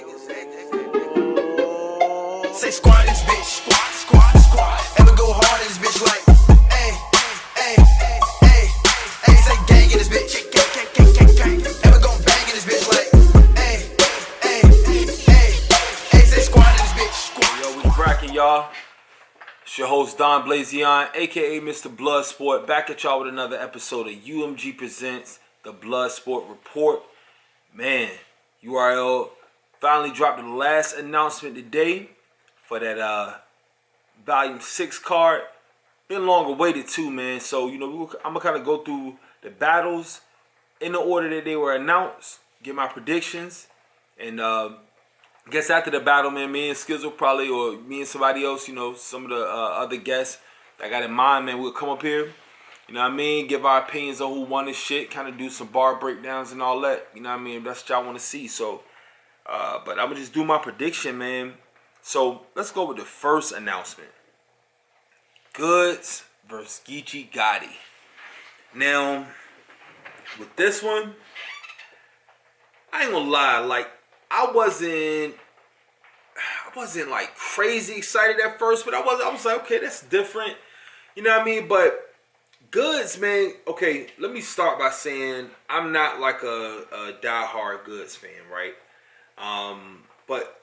Say squat this bitch, squat, squat, squat. Ever go hard in this bitch like, ay, ay, ay, ay, ay. Say gang in this bitch, gang. Ever go bang in this bitch like, ay, ay, ay, ay. Say squat in this bitch, squat. Yo, we cracking, y'all. It's your host Don Blazion, aka Mr. BloodSport, back at y'all with another episode of UMG Presents, the BloodSport Report. Man, URL finally dropped the last announcement today for that Volume 6 card. Been long awaited too, man. So, you know, I'm going to kind of go through the battles in the order that they were announced, get my predictions, and I guess after the battle, man, me and Skizzle probably, or me and somebody else, you know, some of the other guests I got in mind, man, we'll come up here, you know what I mean, give our opinions on who won this shit, kind of do some bar breakdowns and all that, you know what I mean, that's what y'all want to see. So, but I'm going to just do my prediction, man. So, let's go with the first announcement. Goods versus Geechee Gotti. Now, with this one, I ain't gonna lie, like, I wasn't like crazy excited at first, but I was like, okay, that's different. You know what I mean? But Goods, man, okay, let me start by saying I'm not like a diehard Goods fan, right? But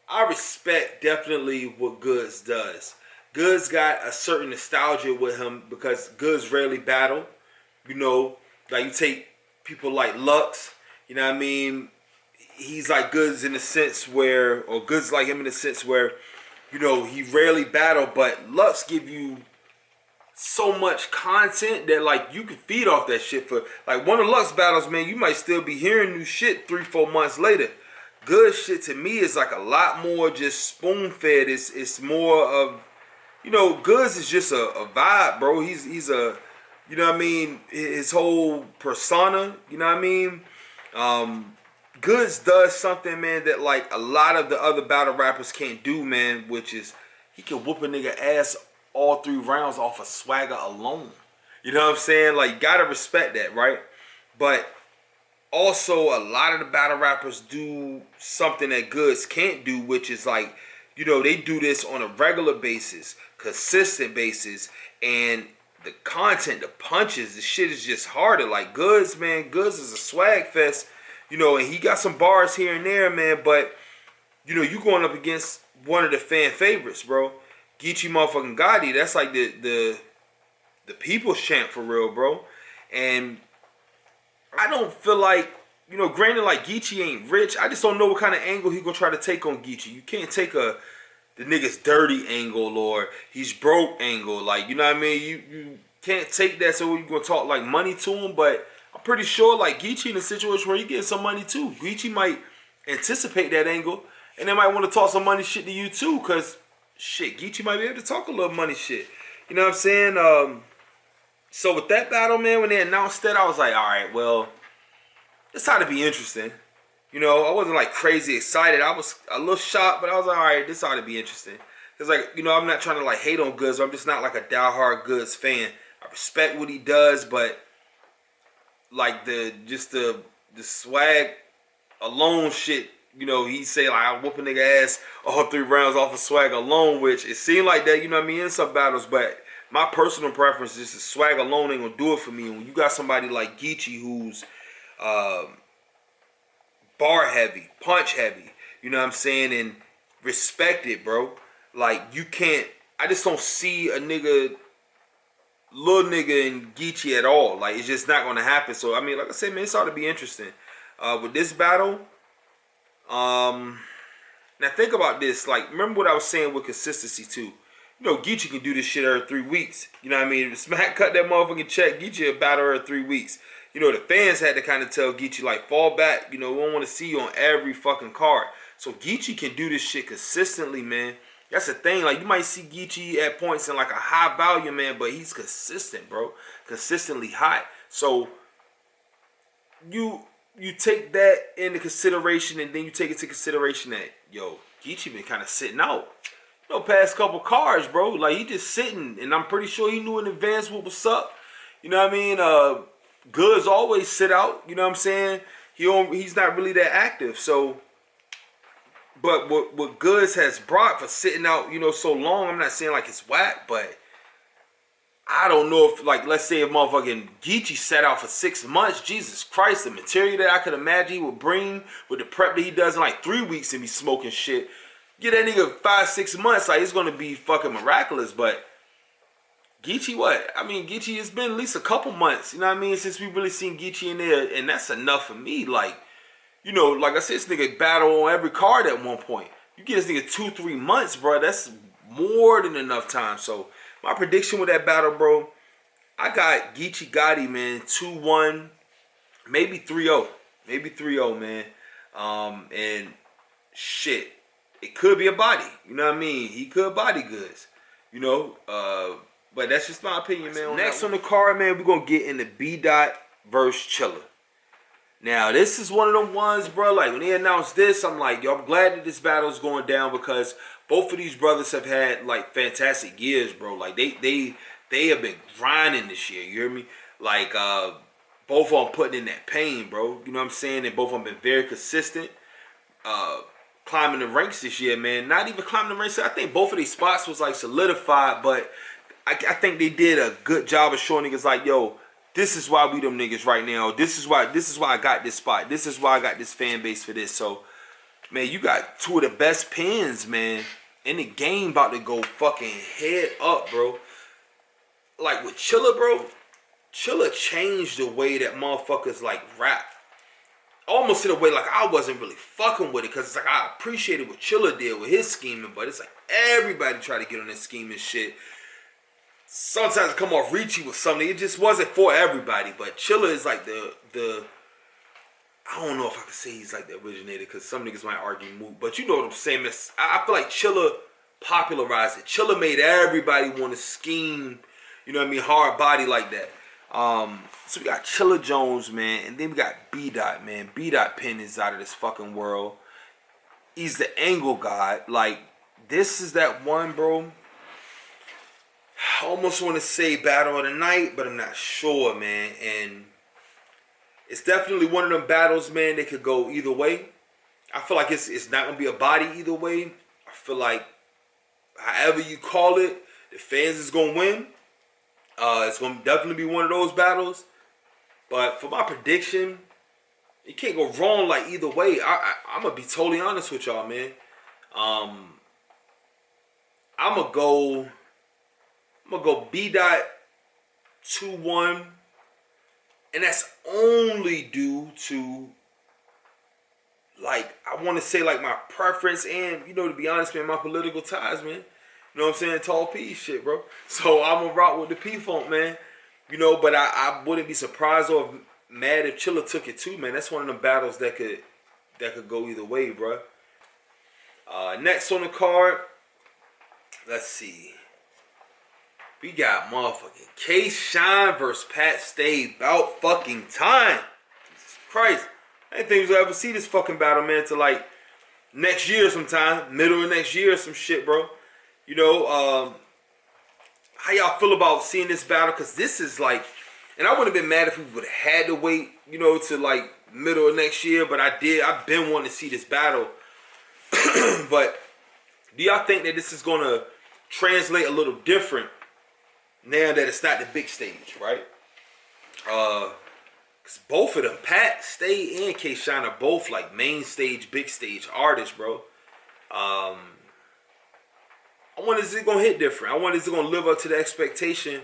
I respect definitely what Goods does. Goods got a certain nostalgia with him because Goods rarely battle. You know, like you take people like Lux, you know what I mean? He's like Goods in the sense where, or Goods like him in the sense where, you know, he rarely battle, but Lux give you so much content that like you can feed off that shit for like one of Lux battles, man. You might still be hearing new shit 3-4 months later. Good shit to me is like a lot more just spoon fed. It's more of, you know, Goods is just a vibe, bro. He's a, you know what I mean, his whole persona, you know what I mean. Goods does something, man, that like a lot of the other battle rappers can't do, man, which is he can whoop a nigga ass all 3 rounds off of swagger alone. You know what I'm saying? Like, you gotta respect that, right? But also a lot of the battle rappers do something that Goods can't do, which is like, you know, they do this on a regular basis, consistent basis, and the content, the punches, the shit is just harder. Like Goods, man, Goods is a swag fest. You know, and he got some bars here and there, man, but, you know, you going up against one of the fan favorites, bro. Geechee motherfucking Gotti, that's like the people's champ for real, bro. And I don't feel like, you know, granted, like, Geechee ain't rich. I just don't know what kind of angle he gonna try to take on Geechee. You can't take the nigga's dirty angle or he's broke angle. Like, you know what I mean? You can't take that, so you gonna talk, like, money to him, but I'm pretty sure like Geechee in a situation where he getting some money too. Geechee might anticipate that angle and they might want to talk some money shit to you too, cause shit, Geechee might be able to talk a little money shit. You know what I'm saying? So with that battle, man, when they announced that, I was like, all right, well, this ought to be interesting. You know, I wasn't like crazy excited. I was a little shocked, but I was like, all right, this ought to be interesting. Cause like, you know, I'm not trying to like hate on Goods. I'm just not like a diehard Goods fan. I respect what he does, but like the swag alone shit, you know, he say like I whoop a nigga ass all 3 rounds off of swag alone, which it seemed like that, you know what I mean, in some battles, but my personal preference is the swag alone ain't gonna do it for me. And when you got somebody like Geechee who's bar heavy, punch heavy, you know what I'm saying, and respect it, bro. Like you can't, I just don't see a little nigga in Geechee at all. Like, it's just not gonna happen. So I mean, like I said, man, it's ought to be interesting. With this battle, now think about this. Like, remember what I was saying with consistency too. You know, Geechee can do this shit every 3 weeks. You know what I mean? If Smack cut that motherfucking check, Geechee a battle every 3 weeks. You know, the fans had to kind of tell Geechee, like, fall back. You know, we don't want to see you on every fucking card. So Geechee can do this shit consistently, man. That's the thing. Like, you might see Geechee at points in like a high volume, man, but he's consistent, bro. Consistently hot. So you take that into consideration, and then you take into consideration that, yo, Geechee been kind of sitting out. You know, past couple cards, bro. Like, he just sitting, and I'm pretty sure he knew in advance what was up. You know what I mean? Goods always sit out. You know what I'm saying? He's not really that active. So But what Goods has brought for sitting out, you know, so long, I'm not saying like it's whack, but I don't know if, like, let's say if motherfucking Geechee sat out for 6 months, Jesus Christ, the material that I could imagine he would bring with the prep that he does in like 3 weeks and be smoking shit. Get that nigga 5-6 months, like, it's gonna be fucking miraculous. But Geechee, what? I mean, Geechee, it's been at least a couple months, you know what I mean, since we really seen Geechee in there, and that's enough for me. Like, you know, like I said, this nigga battle on every card at one point. You get this nigga 2-3 months, bro. That's more than enough time. So my prediction with that battle, bro, I got Geechee Gotti, man, 2-1, maybe 3-0. Maybe 3-0, man. And shit, it could be a body. You know what I mean? He could body Goods. You know? But that's just my opinion, man. Next on the card, man, we're going to get into B-Dot versus Chilla. Now, this is one of them ones, bro, like, when they announced this, I'm like, yo, I'm glad that this battle is going down because both of these brothers have had, like, fantastic years, bro. Like, they have been grinding this year, you hear me? Like, both of them putting in that pain, bro. You know what I'm saying? And both of them been very consistent, climbing the ranks this year, man. Not even climbing the ranks. I think both of these spots was, like, solidified, but I think they did a good job of showing niggas, like, yo, this is why we them niggas right now. This is why I got this spot. This is why I got this fan base for this. So, man, you got two of the best pins, man, in the game about to go fucking head up, bro. Like with Chilla, bro, Chilla changed the way that motherfuckers like rap. Almost in a way like I wasn't really fucking with it, because it's like I appreciated what Chilla did with his scheming, but it's like everybody try to get on that scheming shit. Sometimes it come off reachy with something. It just wasn't for everybody. But Chilla is like the I don't know if I could say he's like the originator, because some niggas might argue moot. But you know what I'm saying? I feel like Chilla popularized it. Chilla made everybody want to scheme, you know what I mean, hard body like that. So we got Chilla Jones, man, and then we got B-Dot, man. B-Dot pen is out of this fucking world. He's the angle god. Like, this is that one, bro. I almost want to say battle of the night, but I'm not sure, man. And it's definitely one of them battles, man, that could go either way. I feel like it's not going to be a body either way. I feel like however you call it, the fans is going to win. It's going to definitely be one of those battles. But for my prediction, you can't go wrong like either way. I'm going to be totally honest with y'all, man. I'm going to go B-Dot 2-1. And that's only due to, like, I want to say, like, my preference and, you know, to be honest, man, my political ties, man. You know what I'm saying? Tall P shit, bro. So I'm going to rock with the P-Funk, man. You know, but I wouldn't be surprised or mad if Chilla took it too, man. That's one of them battles that could go either way, bro. Next on the card, let's see. We got motherfucking K-Shine versus Pat Stay. About fucking time. Jesus Christ. I didn't think we would ever see this fucking battle, man, till like next year sometime. Middle of next year or some shit, bro. You know, how y'all feel about seeing this battle? Because this is like, and I wouldn't have been mad if we would have had to wait, you know, to like middle of next year. But I did. I've been wanting to see this battle. But do y'all think that this is going to translate a little different now that it's not the big stage, right? Because both of them, Pat Stay and K-Shine, are both like main stage, big stage artists, bro. I wonder, is it going to hit different? I wonder, is it going to live up to the expectation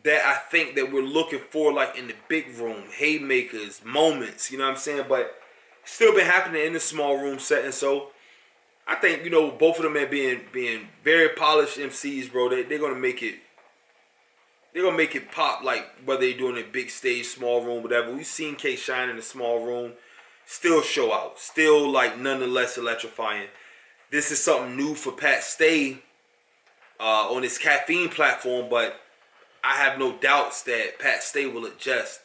that I think that we're looking for, like in the big room, haymakers, moments, you know what I'm saying? But still been happening in the small room setting. So I think, you know, both of them are being very polished MCs, bro. They're gonna make it. They're gonna make it pop, like whether they're doing a big stage, small room, whatever. We've seen K-Shine in the small room, still show out, still like nonetheless electrifying. This is something new for Pat Stay on his caffeine platform, but I have no doubts that Pat Stay will adjust.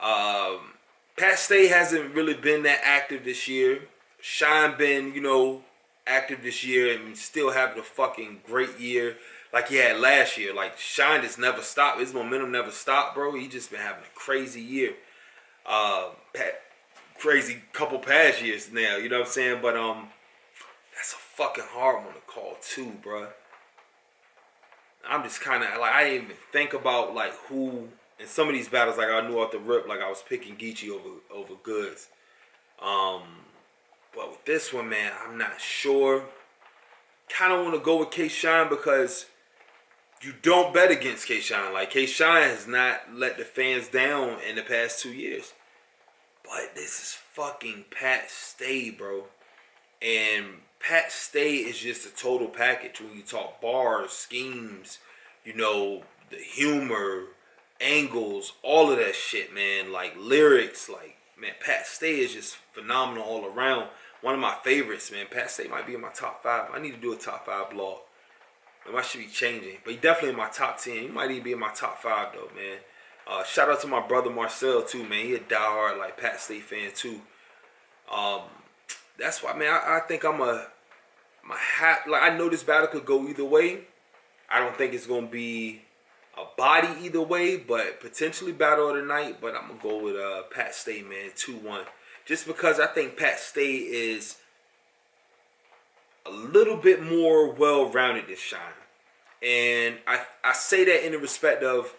Pat Stay hasn't really been that active this year. Shine been, you know, active this year and still having a fucking great year like he had last year. Like, Shine just never stopped. His momentum never stopped, bro. He just been having a crazy year. crazy couple past years now. You know what I'm saying? But that's a fucking hard one to call too, bruh. I'm just kind of like, I didn't even think about like who in some of these battles. Like I knew off the rip, like I was picking Geechee over Goods. But with this one, man, I'm not sure. Kind of want to go with K-Shine because you don't bet against K-Shine. Like K-Shine has not let the fans down in the past 2 years. But this is fucking Pat Stay, bro. And Pat Stay is just a total package when you talk bars, schemes, you know, the humor, angles, all of that shit, man. Like lyrics, like, man, Pat Stay is just phenomenal all around. One of my favorites, man. Pat Stay might be in my top 5. I need to do a top 5 blog. I should be changing. But he definitely in my top 10. He might even be in my top 5 though, man. Shout out to my brother Marcel too, man. He a diehard like Pat Stay fan too. That's why, man, I think I'm like I know this battle could go either way. I don't think it's gonna be a body either way, but potentially battle of the night. But I'm gonna go with Pat Stay, man, 2-1. Just because I think Pat Stay is a little bit more well-rounded than Shine. And I say that in the respect of,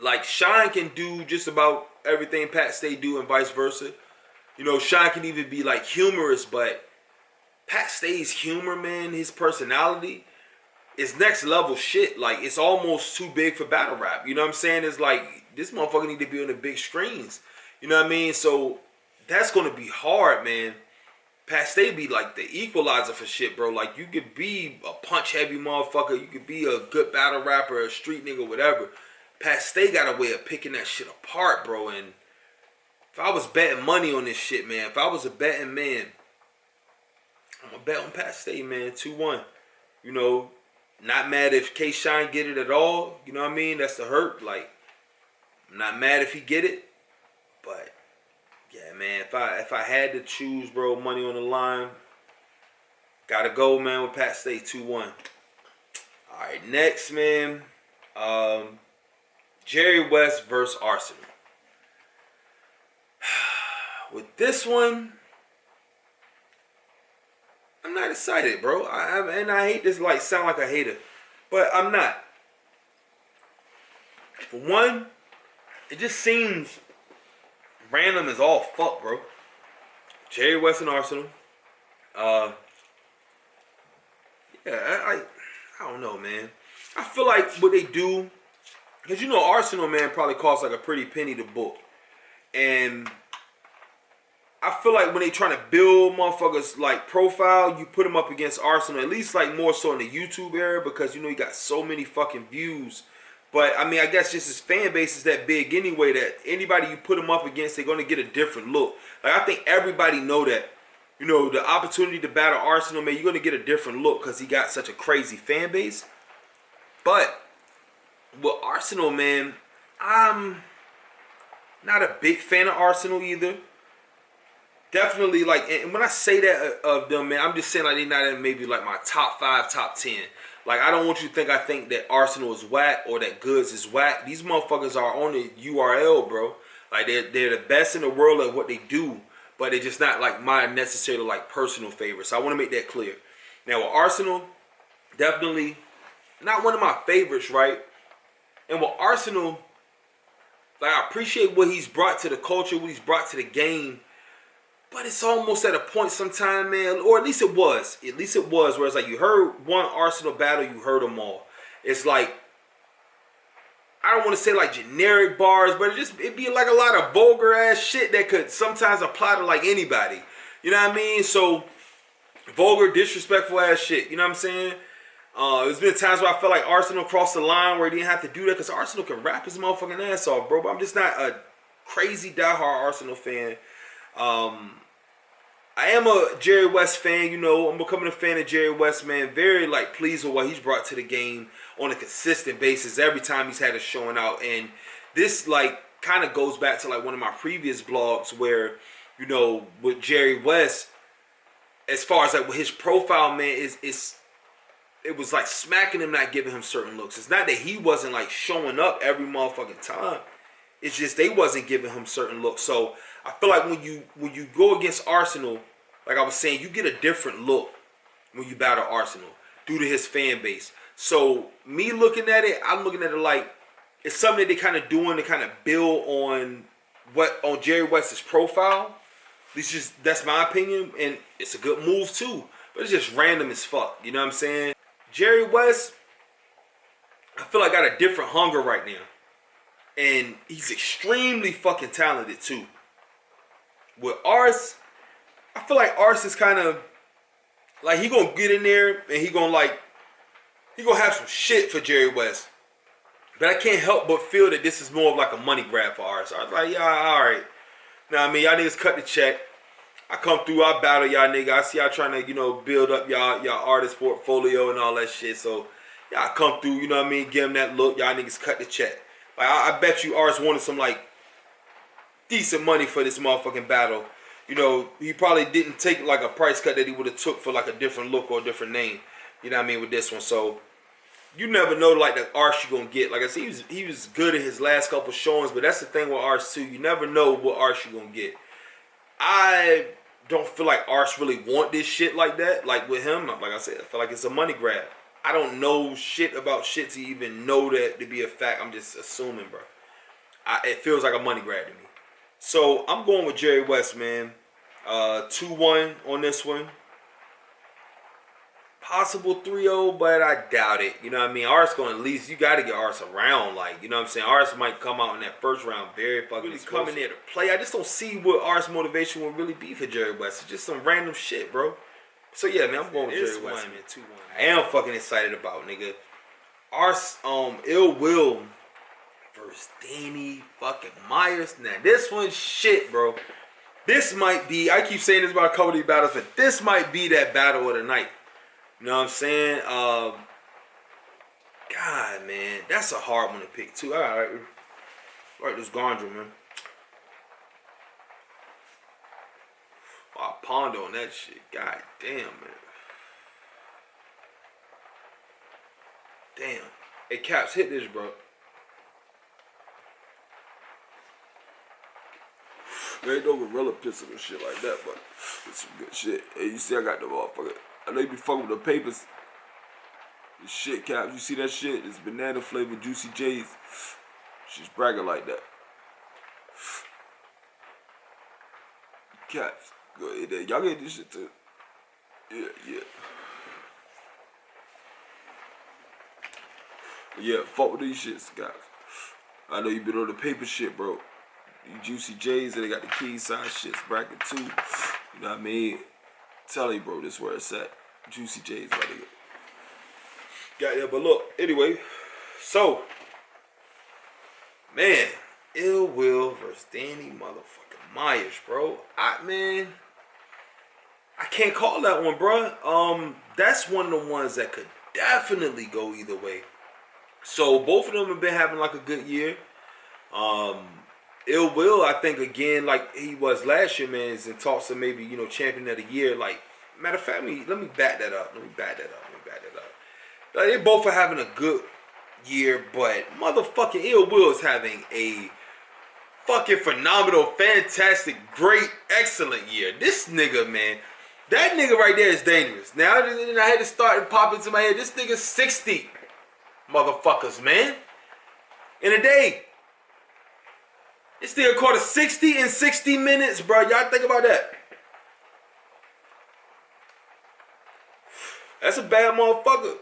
like, Shine can do just about everything Pat Stay do and vice versa. You know, Shine can even be, like, humorous, but Pat Stay's humor, man, his personality is next level shit. Like, it's almost too big for battle rap. You know what I'm saying? It's like, this motherfucker need to be on the big screens. You know what I mean? So that's going to be hard, man. Pat Stay be like the equalizer for shit, bro. Like, you could be a punch-heavy motherfucker. You could be a good battle rapper, a street nigga, whatever. Pat Stay got a way of picking that shit apart, bro. And if I was betting money on this shit, man, if I was a betting man, I'm going to bet on Pat Stay, man, 2-1. You know, not mad if K-Shine get it at all. You know what I mean? That's the hurt. Like, I'm not mad if he get it. But yeah, man, if I had to choose, bro, money on the line, gotta go, man, with Pat Stay, 2-1. All right, next, man, Jerry West versus Arsenal. With this one, I'm not excited, bro. And I hate this, like, sound like a hater, but I'm not. For one, it just seems random as all fuck, bro. Jerry West and Arsenal. Yeah, I don't know, man. I feel like what they do, because you know Arsenal, man, probably costs like a pretty penny to book. And I feel like when they trying to build motherfuckers like profile, you put them up against Arsenal, at least like more so in the YouTube era, because you know you got so many fucking views. But, I mean, I guess just his fan base is that big anyway that anybody you put him up against, they're going to get a different look. Like, I think everybody know that, you know, the opportunity to battle Arsenal, man, you're going to get a different look because he got such a crazy fan base. But with Arsenal, man, I'm not a big fan of Arsenal either. Definitely, like, and when I say that of them, man, I'm just saying, like, they're not in maybe, like, my top 5, top 10. Like, I don't want you to think I think that Arsenal is whack or that Goods is whack. These motherfuckers are on the URL, bro. Like, they're the best in the world at what they do, but they're just not, like, my necessarily, like, personal favorite. So I want to make that clear. Now, with Arsenal, definitely not one of my favorites, right? And with Arsenal, like, I appreciate what he's brought to the culture, what he's brought to the game. But it's almost at a point sometime, man, or at least it was. At least it was, where it's like you heard one Arsenal battle, you heard them all. It's like, I don't want to say like generic bars, but it'd be like a lot of vulgar ass shit that could sometimes apply to like anybody. You know what I mean? So, vulgar, disrespectful ass shit. You know what I'm saying? There's been times where I felt like Arsenal crossed the line where he didn't have to do that because Arsenal can rap his motherfucking ass off, bro. But I'm just not a crazy diehard Arsenal fan. I am a Jerry West fan, you know. I'm becoming a fan of Jerry West, man. Very, like, pleased with what he's brought to the game on a consistent basis every time he's had it showing out. And this, like, kind of goes back to, like, one of my previous blogs where, you know, with Jerry West, as far as, like, with his profile, man, it was, like, smacking him, not giving him certain looks. It's not that he wasn't, like, showing up every motherfucking time. It's just they wasn't giving him certain looks. So I feel like when you go against Arsenal, like I was saying, you get a different look when you battle Arsenal due to his fan base. So me looking at it, I'm looking at it like it's something that they kind of doing to kind of build on Jerry West's profile. That's my opinion, and it's a good move too. But it's just random as fuck. You know what I'm saying? Jerry West, I feel like got a different hunger right now, and he's extremely fucking talented too. With Ars, I feel like Ars is kind of like he gonna get in there and he gonna have some shit for Jerry West. But I can't help but feel that this is more of like a money grab for Ars. I was like, yeah, all right. Now I mean, y'all niggas cut the check. I come through, I battle y'all niggas. I see y'all trying to, build up y'all artist portfolio and all that shit. So y'all come through, you know what I mean? Give them that look. Y'all niggas cut the check. Like I bet you Ars wanted some like decent money for this motherfucking battle. He probably didn't take like a price cut that he would have took for like a different look or a different name. You know what I mean, with this one. So you never know like the Ars you gonna get. Like I said, he was good in his last couple showings, but that's the thing with Ars too. You never know what Ars you gonna get. I don't feel like Ars really want this shit like that. Like with him, like I said, I feel like it's a money grab. I don't know shit about shit to even know that to be a fact. I'm just assuming, bro. It feels like a money grab to me. So I'm going with Jerry West, man. 2-1 on this one. Possible 3-0, but I doubt it. You know what I mean? Ars going at least, you got to get Ars around. Like, you know what I'm saying? Ars might come out in that first round very fucking really coming there to play. I just don't see what Ars motivation will really be for Jerry West. It's just some random shit, bro. So yeah, man, I'm going with Jerry West, man. 2-1. I am fucking excited about, nigga. Ars, Ill Will versus Danny fucking Myers. Now, this one's shit, bro. This might be, I keep saying this about a couple of these battles, but this might be that battle of the night. You know what I'm saying? God, man, that's a hard one to pick too. All right, this Gondra, man. I ponder on that shit. God damn, man. Damn. Hey, Caps, hit this, bro. There ain't no gorilla pistol and shit like that, but it's some good shit. Hey, you see I got the motherfucker. I know you be fucking with the papers. This shit, Caps. You see that shit? It's banana flavored Juicy J's. She's bragging like that. Caps. Go ahead there. Y'all get this shit too. Yeah. Yeah, fuck with these shits, guys. I know you been on the paper shit, bro. You Juicy J's and they got the key size shits, bracket too. You know what I mean? Tell you, bro, this is where it's at. Juicy J's, my nigga. Got there, but look, anyway. So, man, Ill Will versus Danny motherfucking Myers, bro. I can't call that one, bro. That's one of the ones that could definitely go either way. So both of them have been having like a good year. Ill Will, I think, again, like he was last year, man, is in talks of maybe, champion of the year. Like, matter of fact, let me back that up. Like, they both are having a good year, but motherfucking Ill Will is having a fucking phenomenal, fantastic, great, excellent year. This nigga, man, that nigga right there is dangerous. Now, I had to start popping into my head. This nigga's 60 motherfuckers, man, in a day. This nigga caught a 60 in 60 minutes, bro. Y'all think about that. That's a bad motherfucker.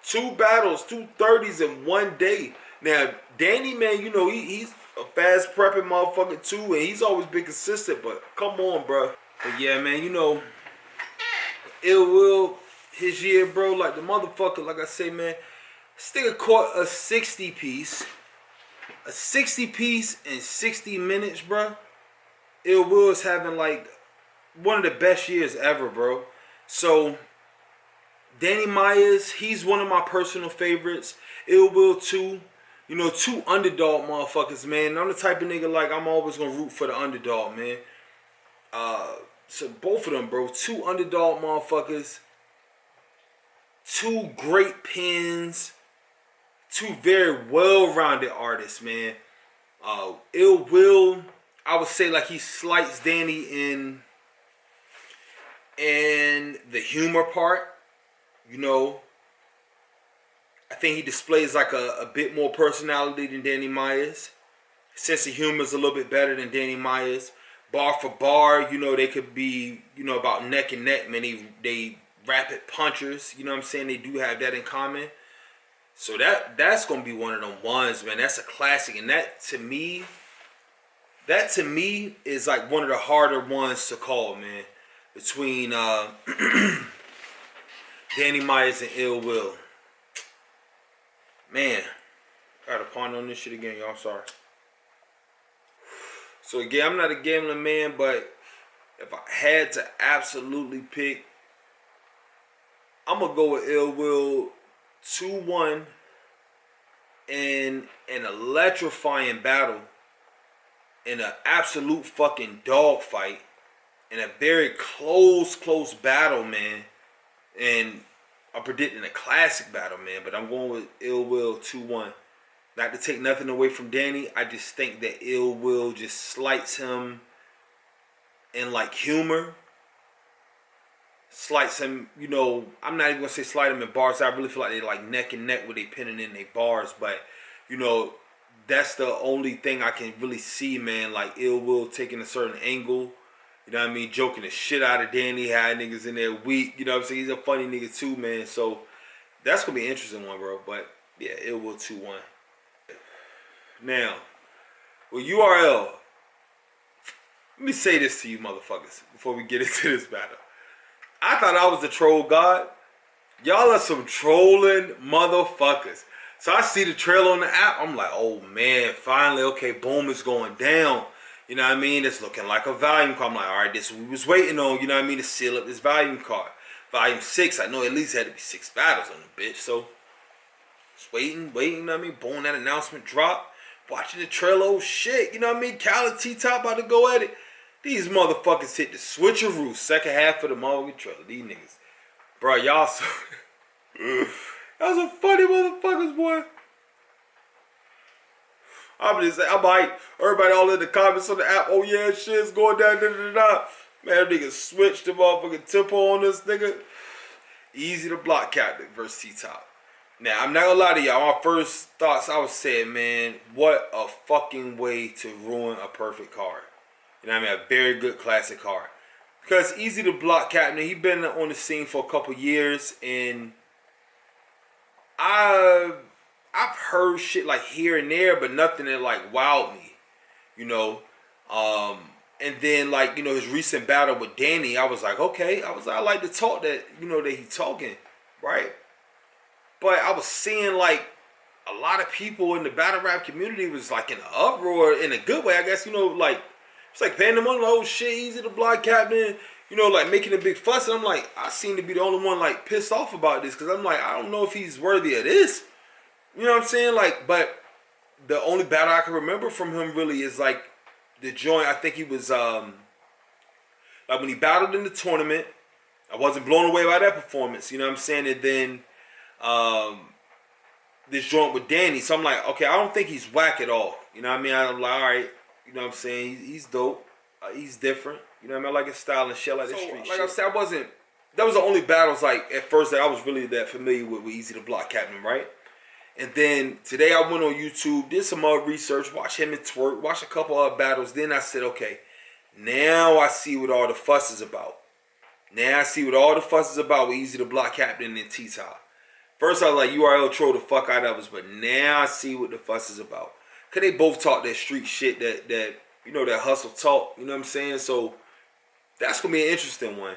2 battles, 2 30s in one day. Now, Danny, man, he's a fast prepping motherfucker too, and he's always been consistent, but come on, bro. But yeah, man, Ill Will, his year, bro, like the motherfucker, like I say, man, this nigga caught a 60 piece. A 60 piece in 60 minutes, bro. Ill Will is having like one of the best years ever, bro. So, Danny Myers, he's one of my personal favorites. Ill Will too. 2 underdog motherfuckers, man. I'm the type of nigga like I'm always gonna root for the underdog, man. So both of them, bro. 2 underdog motherfuckers. 2 great pins. 2 very well-rounded artists, man. Ill Will, I would say like he slights Danny in the humor part. You know, I think he displays like a bit more personality than Danny Myers. Sense of humor is a little bit better than Danny Myers. Bar for bar, you know, they could be, you know, about neck and neck, man. They rapid punchers, you know what I'm saying? They do have that in common. So that's gonna be one of them ones, man. That's a classic, and that to me is like one of the harder ones to call, man. Between Danny Myers and Ill Will. Man, I gotta ponder on this shit again, y'all. Sorry. So again, I'm not a gambling man, but if I had to absolutely pick, I'm gonna go with Ill Will 2-1 in an electrifying battle, in an absolute fucking dogfight, in a very close battle, man. And I'm predicting a classic battle, man. But I'm going with Ill Will 2-1. Not to take nothing away from Danny, I just think that Ill Will just slights him in like humor. Slights him, you know, I'm not even gonna say slight him in bars. I really feel like they like neck and neck with they pinning in their bars. But, you know, that's the only thing I can really see, man. Like Ill Will taking a certain angle. You know what I mean? Joking the shit out of Danny, had niggas in there weak. You know what I'm saying? He's a funny nigga too, man. So that's gonna be an interesting one, bro. But yeah, Ill Will 2-1. Now, with URL, let me say this to you motherfuckers before we get into this battle. I thought I was the troll god. Y'all are some trolling motherfuckers. So I see the trailer on the app. I'm like, oh man, finally, okay, boom, it's going down. You know what I mean? It's looking like a volume card. I'm like, all right, this is what we was waiting on, you know what I mean, to seal up this volume card. Volume 6, I know at least had to be 6 battles on the bitch. So, just waiting, you know what I mean? Boom, that announcement dropped. Watching the trailer, oh shit, you know what I mean? Khaled T-Top about to go at it. These motherfuckers hit the switcheroo, second half of the motherfucking trailer. These niggas. Bro, y'all so... y'all some funny motherfuckers, boy. I'm just saying, I'm like, everybody all in the comments on the app, oh yeah, shit's going down, Man, nigga switched the motherfucking tempo on this nigga. Easy to block Captain versus T-Top. Now, I'm not gonna lie to y'all. My first thoughts, I was saying, man, what a fucking way to ruin a perfect card. You know what I mean? A very good classic card. Because easy to block Captain. He been on the scene for a couple years, and I've heard shit like here and there, but nothing that like wowed me. You know? And then like, you know, his recent battle with Danny, I was like, okay. I like the talk that, you know, that he talking, right? But I was seeing like a lot of people in the battle rap community was like in an uproar in a good way, I guess, you know, like it's like paying them on, oh shit, easy to block Captain, you know, like making a big fuss. And I'm like, I seem to be the only one like pissed off about this, because I'm like, I don't know if he's worthy of this. You know what I'm saying? Like, but the only battle I can remember from him really is like the joint. I think he was like when he battled in the tournament. I wasn't blown away by that performance. You know what I'm saying? And then this joint with Danny. So I'm like, okay, I don't think he's whack at all. You know what I mean? I'm like, all right. You know what I'm saying? He's dope. He's different. You know what I mean? I like his style and shit, like the street shit. Like I said, that was the only battles like at first that I was really that familiar with Easy to Block Captain, right? And then today I went on YouTube, did some more research, watched him and Twerk, watched a couple other battles. Then I said, okay, now I see what all the fuss is about. Now I see what all the fuss is about with Easy to Block Captain and T-Top. First I was like, URL troll the fuck out of us, but now I see what the fuss is about. Cause they both talk that street shit, that you know, that hustle talk, you know what I'm saying? So that's gonna be an interesting one.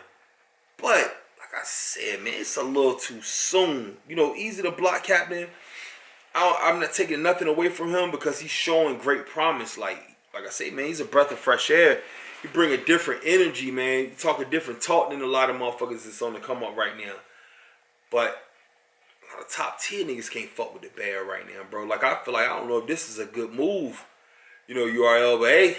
But like I said, man, it's a little too soon. You know, Easy to Block Captain, I'm not taking nothing away from him because he's showing great promise. Like I say, man, he's a breath of fresh air. He bring a different energy, man. You talk a different talk than a lot of motherfuckers that's on the come up right now. But a lot of top tier niggas can't fuck with the bear right now, bro. Like, I feel like, I don't know if this is a good move. You know, URL, but hey,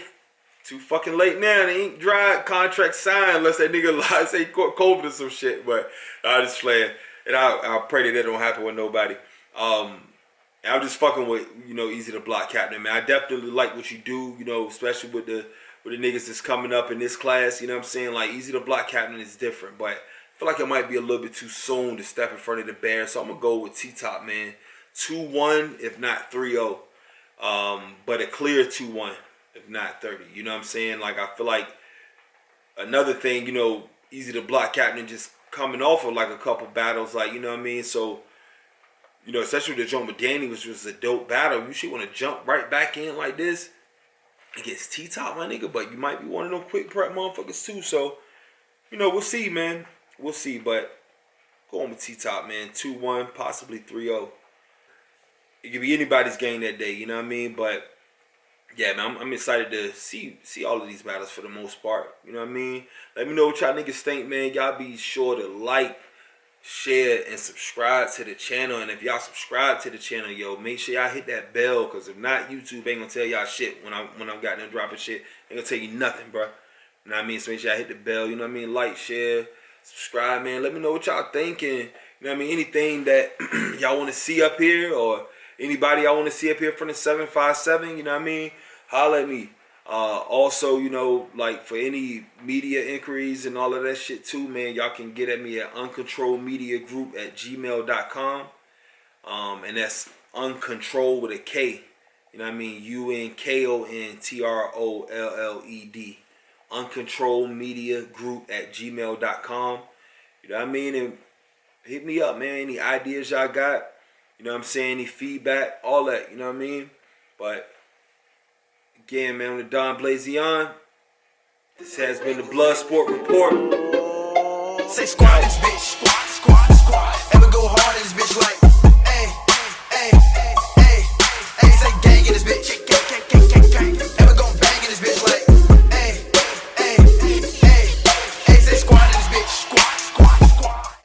too fucking late now. They ain't dry, contract signed unless that nigga lies, say COVID or some shit. But I just playing. And I pray that don't happen with nobody. I'm just fucking with, you know, Easy to Block Captain, man. I definitely like what you do, you know, especially with the with the niggas that's coming up in this class. You know what I'm saying? Like, Easy the Block Captain is different, but I feel like it might be a little bit too soon to step in front of the Bears. So I'm going to go with T-Top, man. 2-1, if not 3-0. But a clear 2-1, if not 30. You know what I'm saying? Like, I feel like another thing, you know, Easy the Block Captain just coming off of like a couple battles, like, you know what I mean? So, you know, especially with the jump with Danny, which was a dope battle, you should want to jump right back in like this against T-Top, my nigga. But you might be one of them quick prep motherfuckers too. So, you know, we'll see, man. We'll see. But going with T-Top, man. 2-1, possibly 3-0. It could be anybody's game that day, you know what I mean? But yeah, man, I'm excited to see all of these battles for the most part. You know what I mean? Let me know what y'all niggas think, man. Y'all be sure to like, share, and subscribe to the channel. And if y'all subscribe to the channel, yo, make sure y'all hit that bell. Because if not, YouTube ain't gonna tell y'all shit when I'm got them dropping shit. Ain't gonna tell you nothing, bro. You know what I mean? So make sure y'all hit the bell. You know what I mean? Like, share, subscribe, man. Let me know what y'all thinking. You know what I mean? Anything that y'all want to see up here, or anybody y'all want to see up here from the 757, you know what I mean? Holla at me. Also, you know, like for any media inquiries and all of that shit too, man, y'all can get at me at unkontrolledmediagroup at gmail.com. And that's uncontrolled with a K. You know what I mean? UNKONTROLLED. unkontrolledmediagroup at gmail.com. You know what I mean? And hit me up, man. Any ideas y'all got? You know what I'm saying? Any feedback? All that. You know what I mean? But again, man, with Don Blazion, this has been the BloodSport Report. Say squad this bitch, squad. Ever go hard in this bitch like